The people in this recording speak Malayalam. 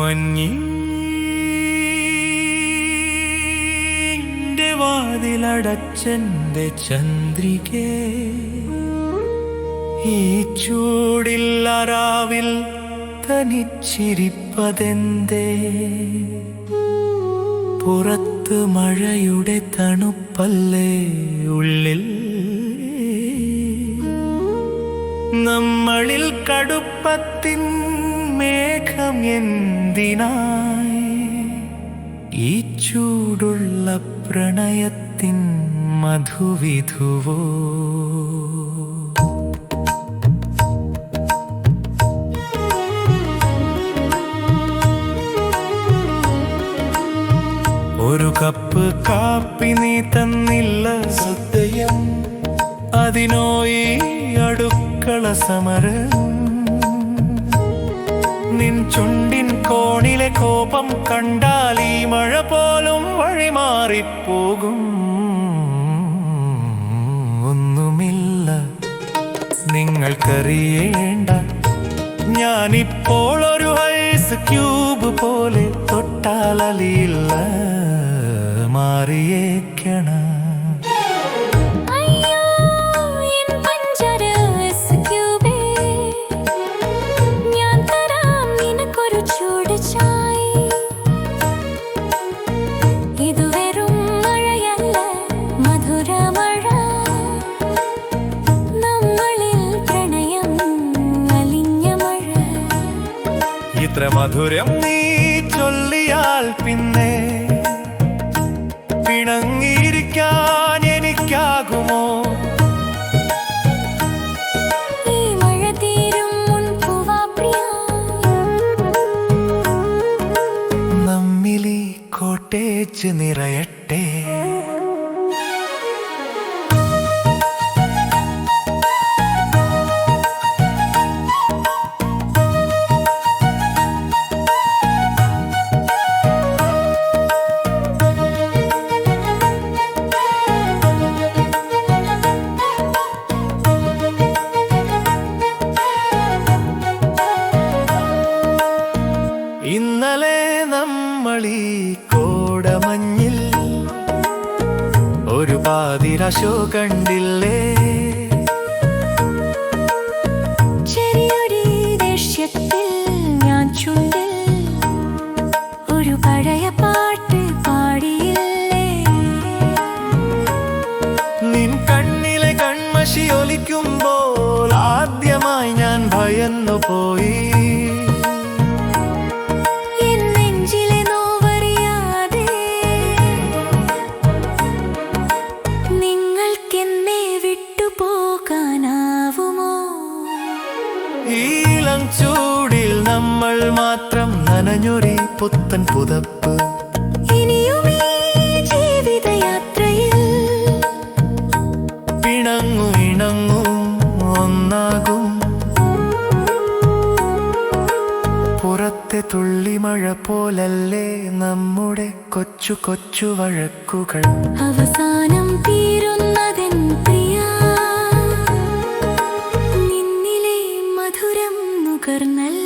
മഞ്ഞിന്റെ വാതിലടച്ചെന്റെ ചന്ദ്രികേ, ഈ ചൂടില്ല രാവിൽ തനിച്ചിരിപ്പതെന്തേ? പുറത്ത് മഴയുടെ തണുപ്പല്ലേ, ഉള്ളിൽ നമ്മളിൽ കടുപ്പത്തിൻ മേഘം എന്തിനായി? ഈ ചൂടുള്ള പ്രണയത്തിൻ മധുവിധുവോ? ഒരു കപ്പ് കാപ്പി നീ തന്നില്ല സത്യം, അതിനോ ഈ അടുക്കള സമരം? നിൻ ചുണ്ടിൻ കോണിലെ കോപം കണ്ടാൽ ഈ മഴ പോലും വഴിമാറിപ്പോകും. ഒന്നുമില്ല നിങ്ങൾക്കറിയേണ്ട, ഞാനിപ്പോൾ ഒരു ഐസ് ക്യൂബ് പോലെ തൊട്ടാലലിയില്ല, മാറിയേക്കണ. ഇത്ര മധുരം നീ ചൊല്ലിയാൽ പിന്നെ പിണങ്ങിയിരിക്കാൻ എനിക്കാകുമോ? ഈ മഴ തീരും മുൻപുവാ പ്രിയ, നമ്മിലീ കോട്ടേജ് നിറയട്ടെ. ഇന്നലെ നമ്മളീ കോടമഞ്ഞിൽ ഒരു പാതിരാശോ കണ്ടില്ലേ? ചെറിയൊരു ദേഷ്യത്തിൽ ഞാൻ ചുണ്ടിൽ ഒരു പഴയ പാട്ട് പാടിയില്ലേ? നിൻ കണ്ണിലെ കൺമഷി ഒലിക്കുമ്പോൾ ആദ്യമായി ഞാൻ ഭയന്നു പോയി. ഈലം ചൂടിൽ നമ്മൾ മാത്രം നനഞ്ഞൊരി പുത്തൻ പുതപ്പ്. ഇനിയും ഈ ജീവിതയാത്രയിൽ പിണങ്ങു ഇണങ്ങും ഒന്നാകും. പുറത്തെ തുള്ളിമഴ പോലല്ലേ നമ്മുടെ കൊച്ചു കൊച്ചു വഴക്കുകൾ? അവസാനം തീരുന്നതെൻ പ്രിയ, നിന്നിലെ മധുരം നുകർന്നല്ല.